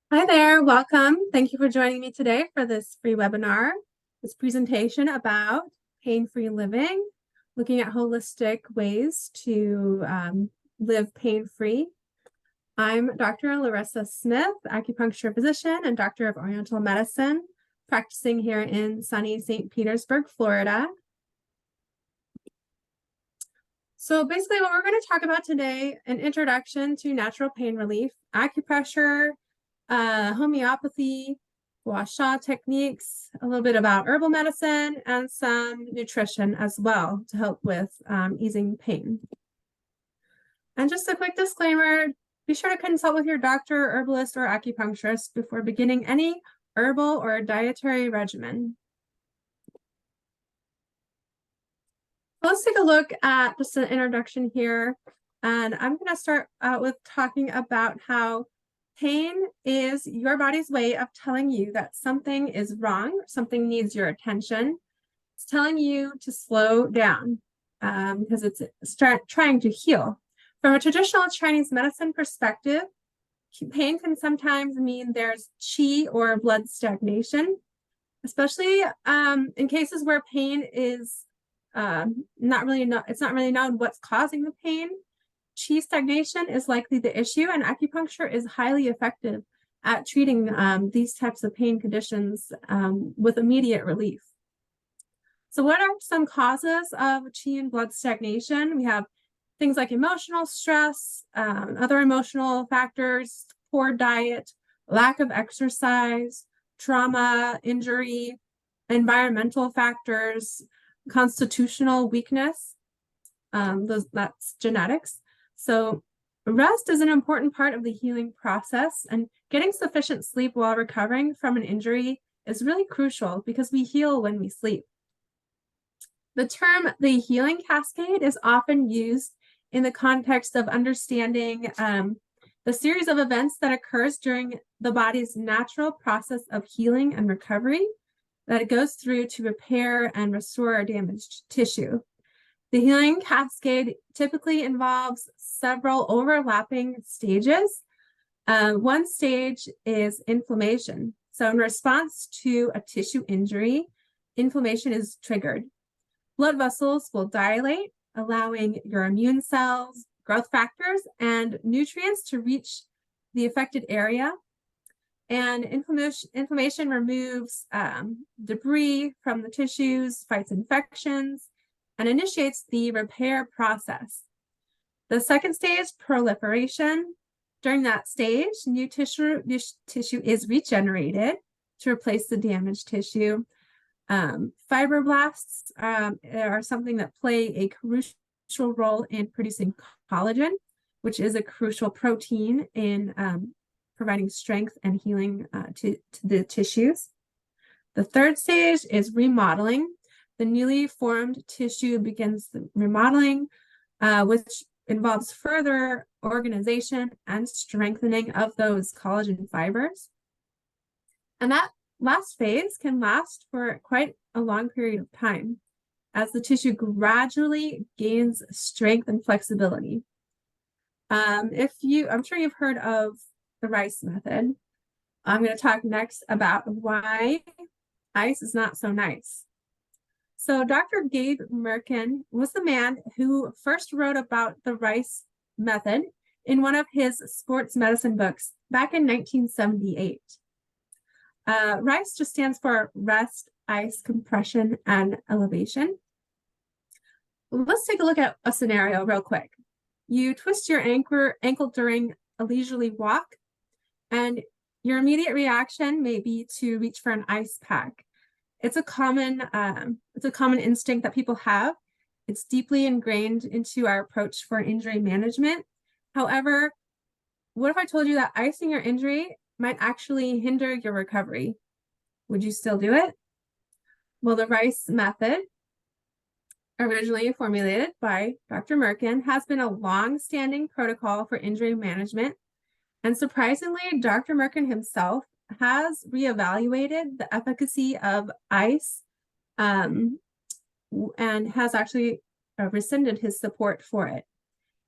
Hi there, welcome. Thank you for joining me today for this free webinar, this presentation about pain-free living, looking at holistic ways to live pain-free. I'm Dr. Larissa Smith, acupuncture physician and doctor of Oriental medicine, practicing here in sunny St. Petersburg, Florida. So basically what we're going to talk about today, an introduction to natural pain relief, acupressure, homeopathy, gua sha techniques, a little bit about herbal medicine, and some nutrition as well to help with easing pain. And just a quick disclaimer, be sure to consult with your doctor, herbalist, or acupuncturist before beginning any herbal or dietary regimen. Let's take a look at just an introduction here. And I'm going to start out with talking about how pain is your body's way of telling you that something is wrong, something needs your attention. It's telling you to slow down because it's trying to heal. From a traditional Chinese medicine perspective, pain can sometimes mean there's qi or blood stagnation, especially in cases where pain is not really known what's causing the pain. Qi stagnation is likely the issue, and acupuncture is highly effective at treating these types of pain conditions with immediate relief. So what are some causes of qi and blood stagnation? We have things like emotional stress, other emotional factors, poor diet, lack of exercise, trauma, injury, environmental factors, constitutional weakness, that's genetics. So rest is an important part of the healing process, and getting sufficient sleep while recovering from an injury is really crucial because we heal when we sleep. The term the healing cascade is often used in the context of understanding the series of events that occurs during the body's natural process of healing and recovery that it goes through to repair and restore damaged tissue. The healing cascade typically involves several overlapping stages. One stage is inflammation. So in response to a tissue injury, inflammation is triggered. Blood vessels will dilate, allowing your immune cells, growth factors, and nutrients to reach the affected area. And inflammation removes debris from the tissues, fights infections, and initiates the repair process. The second stage, proliferation. During that stage, new tissue is regenerated to replace the damaged tissue. Fibroblasts are something that play a crucial role in producing collagen, which is a crucial protein in providing strength and healing to the tissues. The third stage is remodeling. The newly formed tissue begins the remodeling, which involves further organization and strengthening of those collagen fibers. And that last phase can last for quite a long period of time as the tissue gradually gains strength and flexibility. I'm sure you've heard of the rice method. I'm going to talk next about why ice is not so nice. So Dr. Gabe Merkin was the man who first wrote about the rice method in one of his sports medicine books back in 1978. RICE just stands for rest, ice, compression, and elevation. Let's take a look at a scenario real quick. You twist your ankle during a leisurely walk, and your immediate reaction may be to reach for an ice pack. It's a common instinct that people have. It's deeply ingrained into our approach for injury management. However, what if I told you that icing your injury might actually hinder your recovery? Would you still do it? Well, the rice method, originally formulated by Dr. Merkin, has been a long-standing protocol for injury management. And surprisingly, Dr. Merkin himself has reevaluated the efficacy of ice and has actually rescinded his support for it.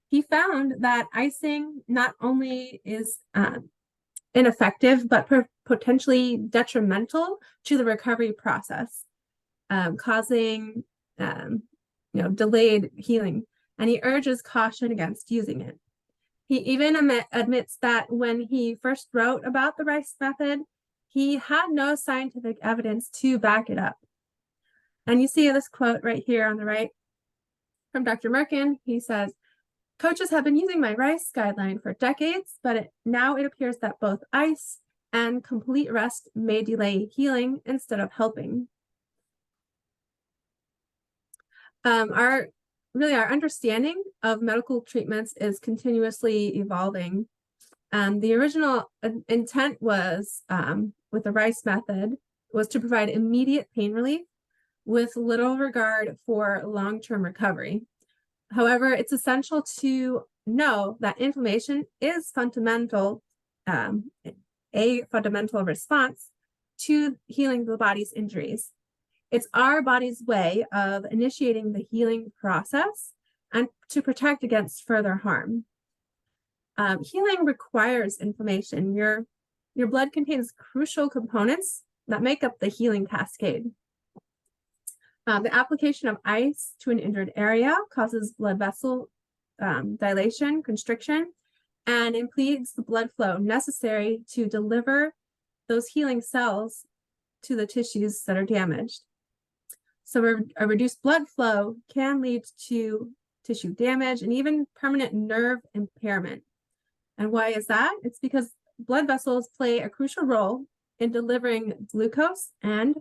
He found that icing not only is ineffective, but potentially detrimental to the recovery process, causing delayed healing. And he urges caution against using it. He even admits that when he first wrote about the rice method, he had no scientific evidence to back it up. And you see this quote right here on the right from Dr. Merkin. He says, "Coaches have been using my rice guideline for decades, but now it appears that both ice and complete rest may delay healing instead of helping." Our understanding of medical treatments is continuously evolving. The original intent was, with the rice method, was to provide immediate pain relief with little regard for long-term recovery. However, it's essential to know that inflammation is fundamental, a fundamental response to healing the body's injuries. It's our body's way of initiating the healing process and to protect against further harm. Healing requires inflammation. Your blood contains crucial components that make up the healing cascade. The application of ice to an injured area causes blood vessel dilation, constriction, and impedes the blood flow necessary to deliver those healing cells to the tissues that are damaged. So a reduced blood flow can lead to tissue damage and even permanent nerve impairment. And why is that? It's because blood vessels play a crucial role in delivering glucose and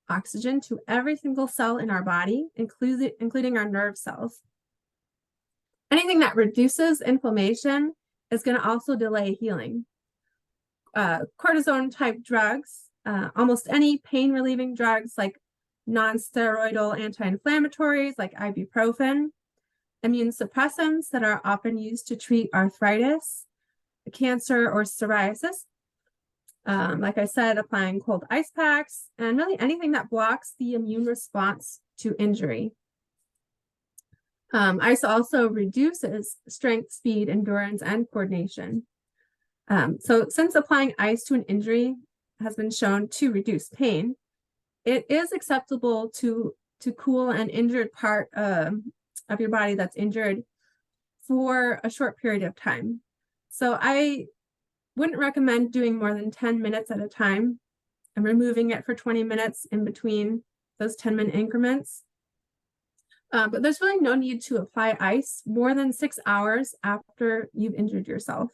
oxygen to every single cell in our body, including our nerve cells. Anything that reduces inflammation is going to also delay healing. Cortisone type drugs, almost any pain relieving drugs like non-steroidal anti-inflammatories like ibuprofen, immune suppressants that are often used to treat arthritis, cancer, or psoriasis. Like I said, applying cold ice packs, and really anything that blocks the immune response to injury. Ice also reduces strength, speed, endurance, and coordination. So since applying ice to an injury has been shown to reduce pain, it is acceptable to cool an injured part of your body that's injured for a short period of time. So I wouldn't recommend doing more than 10 minutes at a time and removing it for 20 minutes in between those 10-minute increments. But there's really no need to apply ice more than 6 hours after you've injured yourself.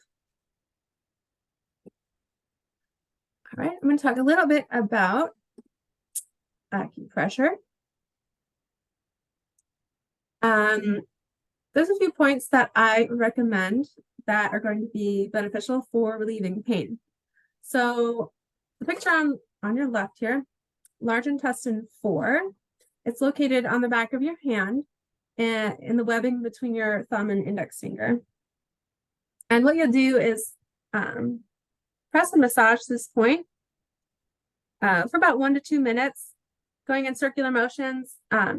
All right, I'm going to talk a little bit about acupressure. There's a few points that I recommend that are going to be beneficial for relieving pain. So the picture on your left here, large intestine 4, it's located on the back of your hand and in the webbing between your thumb and index finger. And what you'll do is press and massage this point for about 1 to 2 minutes, going in circular motions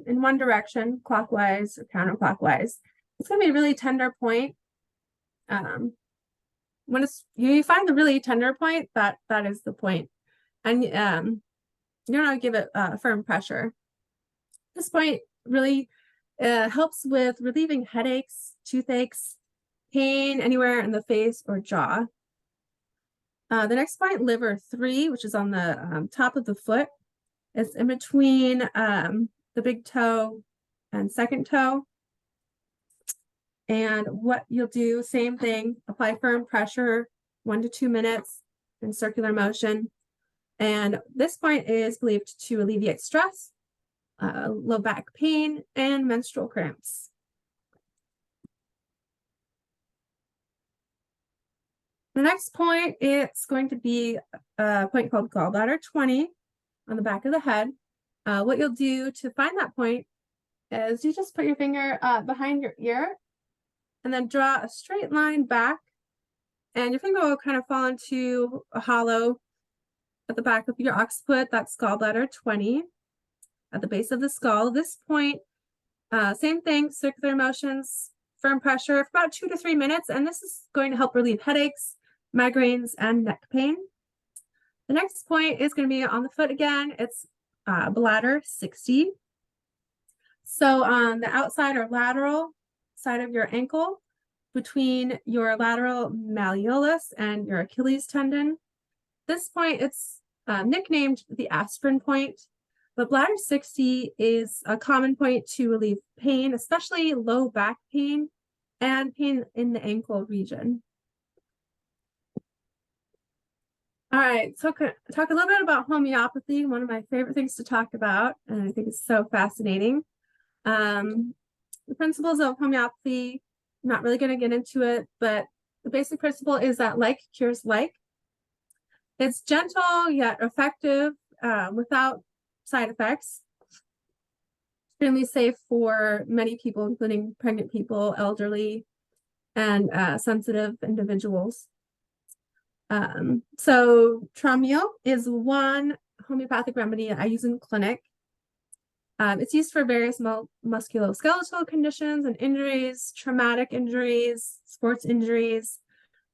in one direction, clockwise or counterclockwise. It's going to be a really tender point. When you find the really tender point, that is the point. And you don't want to give it firm pressure. This point really helps with relieving headaches, toothaches, pain anywhere in the face or jaw. The next point, liver 3, which is on the top of the foot. It's in between the big toe and second toe. And what you'll do, same thing, apply firm pressure, 1 to 2 minutes in circular motion. And this point is believed to alleviate stress, low back pain, and menstrual cramps. The next point, it's going to be a point called gallbladder 20 on the back of the head. What you'll do to find that point is you just put your finger behind your ear and then draw a straight line back, and your finger will kind of fall into a hollow at the back of your occiput. That's gallbladder 20 at the base of the skull. This point, same thing, circular motions, firm pressure for about 2 to 3 minutes, and this is going to help relieve headaches, migraines, and neck pain. The next point is going to be on the foot again. It's bladder 60. So on the outside or lateral side of your ankle, between your lateral malleolus and your Achilles tendon. This point, it's nicknamed the aspirin point, but bladder 60 is a common point to relieve pain, especially low back pain and pain in the ankle region. All right, so talk a little bit about homeopathy, one of my favorite things to talk about, and I think it's so fascinating. The principles of homeopathy, I'm not really going to get into it, but the basic principle is that like cures like. It's gentle yet effective without side effects. Extremely safe for many people, including pregnant people, elderly, and sensitive individuals. So Traumeel is one homeopathic remedy I use in clinic. It's used for various musculoskeletal conditions and injuries, traumatic injuries, sports injuries.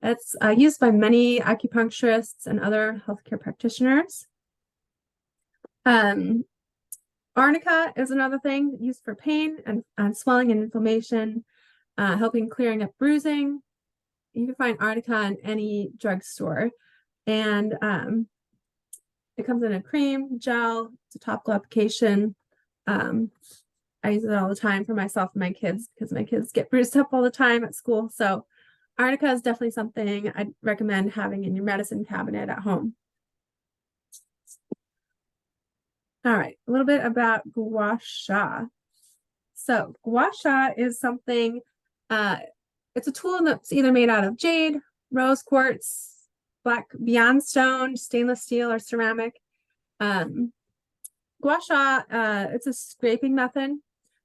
It's used by many acupuncturists and other healthcare practitioners. Arnica is another thing used for pain and swelling and inflammation, helping clearing up bruising. You can find Arnica in any drugstore. And it comes in a cream, gel, it's a topical application. I use it all the time for myself and my kids because my kids get bruised up all the time at school. So Arnica is definitely something I'd recommend having in your medicine cabinet at home. All right, a little bit about gua sha. So gua sha is something, it's a tool that's either made out of jade, rose quartz, black beyondstone, stainless steel, or ceramic. Gua sha, it's a scraping method.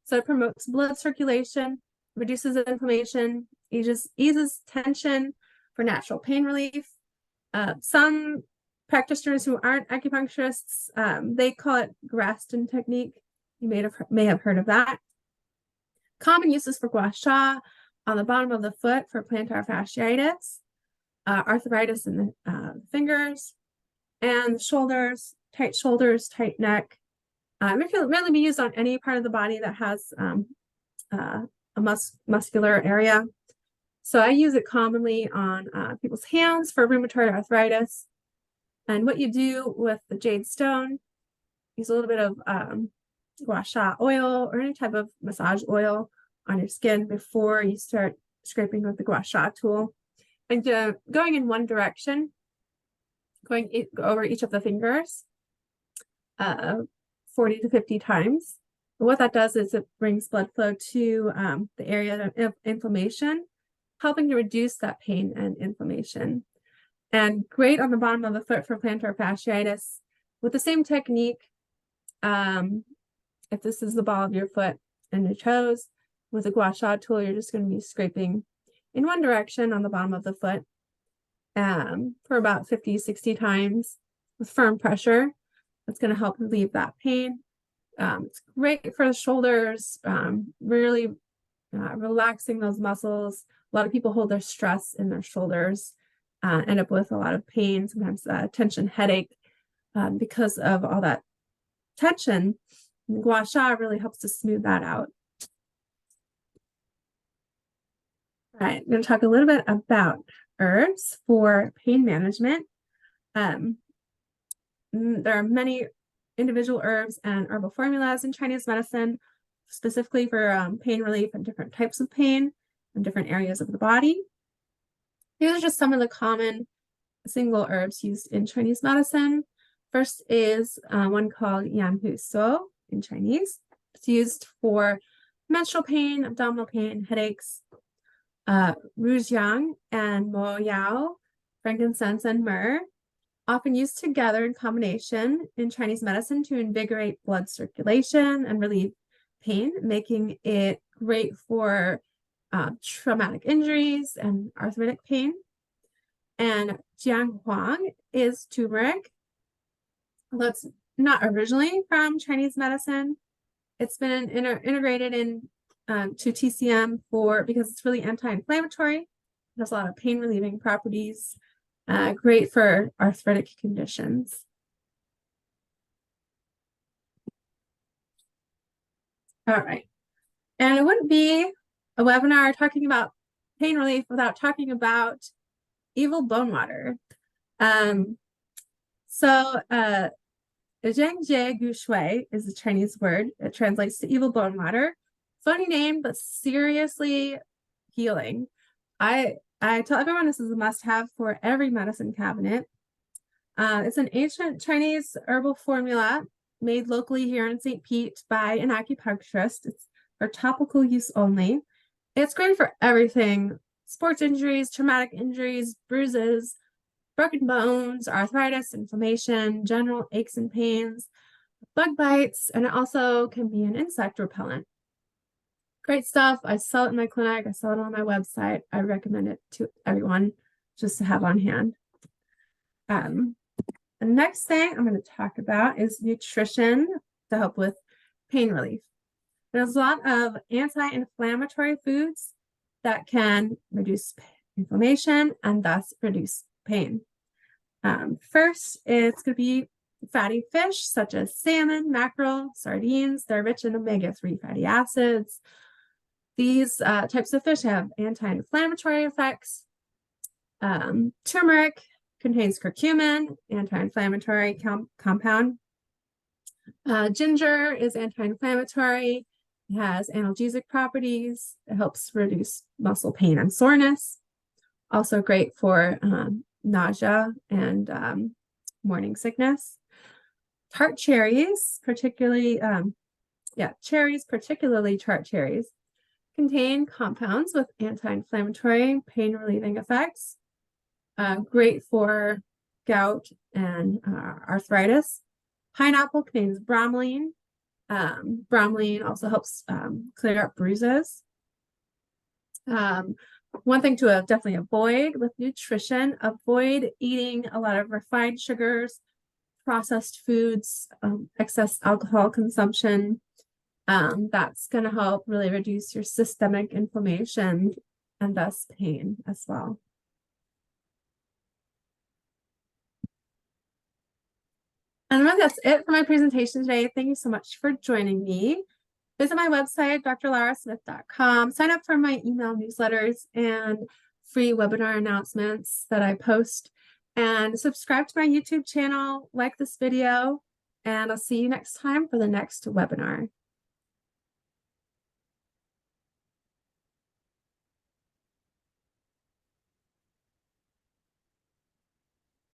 So it promotes blood circulation, reduces inflammation, eases tension for natural pain relief. Some practitioners who aren't acupuncturists, they call it Graston technique. You may have heard of that. Common uses for gua sha on the bottom of the foot for plantar fasciitis, arthritis in the fingers, and shoulders, tight neck. It can really be used on any part of the body that has a muscular area. So I use it commonly on people's hands for rheumatoid arthritis. And what you do with the jade stone, use a little bit of gua sha oil or any type of massage oil on your skin before you start scraping with the gua sha tool. And going in one direction, going over each of the fingers 40 to 50 times. And what that does is it brings blood flow to the area of inflammation, helping to reduce that pain and inflammation. And great on the bottom of the foot for plantar fasciitis. With the same technique, if this is the ball of your foot and your toes, with a gua sha tool, you're just going to be scraping in one direction on the bottom of the foot for about 50, 60 times with firm pressure. That's going to help relieve that pain. It's great for the shoulders, really relaxing those muscles. A lot of people hold their stress in their shoulders, end up with a lot of pain, sometimes tension headache because of all that tension. And gua sha really helps to smooth that out. All right, I'm going to talk a little bit about herbs for pain management. There are many individual herbs and herbal formulas in Chinese medicine, specifically for pain relief and different types of pain in different areas of the body. These are just some of the common single herbs used in Chinese medicine. First is one called Yan Hu So in Chinese. It's used for menstrual pain, abdominal pain, headaches. Rujiang and Mo Yao, frankincense and myrrh, often used together in combination in Chinese medicine to invigorate blood circulation and relieve pain, making it great for traumatic injuries and arthritic pain. And Jiang Huang is turmeric. That's not originally from Chinese medicine. It's been integrated in to TCM because it's really anti-inflammatory. It has a lot of pain relieving properties. Great for arthritic conditions. All right. And it wouldn't be a webinar talking about pain relief without talking about evil bone water. Zhengjie Gu Shui is a Chinese word. It translates to evil bone water. Funny name, but seriously healing. I tell everyone this is a must-have for every medicine cabinet. It's an ancient Chinese herbal formula made locally here in St. Pete by an acupuncturist. It's for topical use only. It's great for everything: sports injuries, traumatic injuries, bruises, broken bones, arthritis, inflammation, general aches and pains, bug bites, and it also can be an insect repellent. Great stuff. I sell it in my clinic. I sell it on my website. I recommend it to everyone just to have on hand. The next thing I'm going to talk about is nutrition to help with pain relief. There's a lot of anti-inflammatory foods that can reduce inflammation and thus reduce pain. First, it's going to be fatty fish such as salmon, mackerel, sardines. They're rich in omega-3 fatty acids. These types of fish have anti-inflammatory effects. Turmeric contains curcumin, anti-inflammatory compound. Ginger is anti-inflammatory. It has analgesic properties. It helps reduce muscle pain and soreness. Also great for nausea and morning sickness. Tart cherries, particularly tart cherries, contain compounds with anti-inflammatory, pain-relieving effects. Great for gout and arthritis. Pineapple contains bromelain. Bromelain also helps clear up bruises. One thing to definitely avoid with nutrition: avoid eating a lot of refined sugars, processed foods, excess alcohol consumption. That's going to help really reduce your systemic inflammation and thus pain as well. And that's it for my presentation today. Thank you so much for joining me. Visit my website, drlaurasmith.com. Sign up for my email newsletters and free webinar announcements that I post. And subscribe to my YouTube channel, like this video, and I'll see you next time for the next webinar.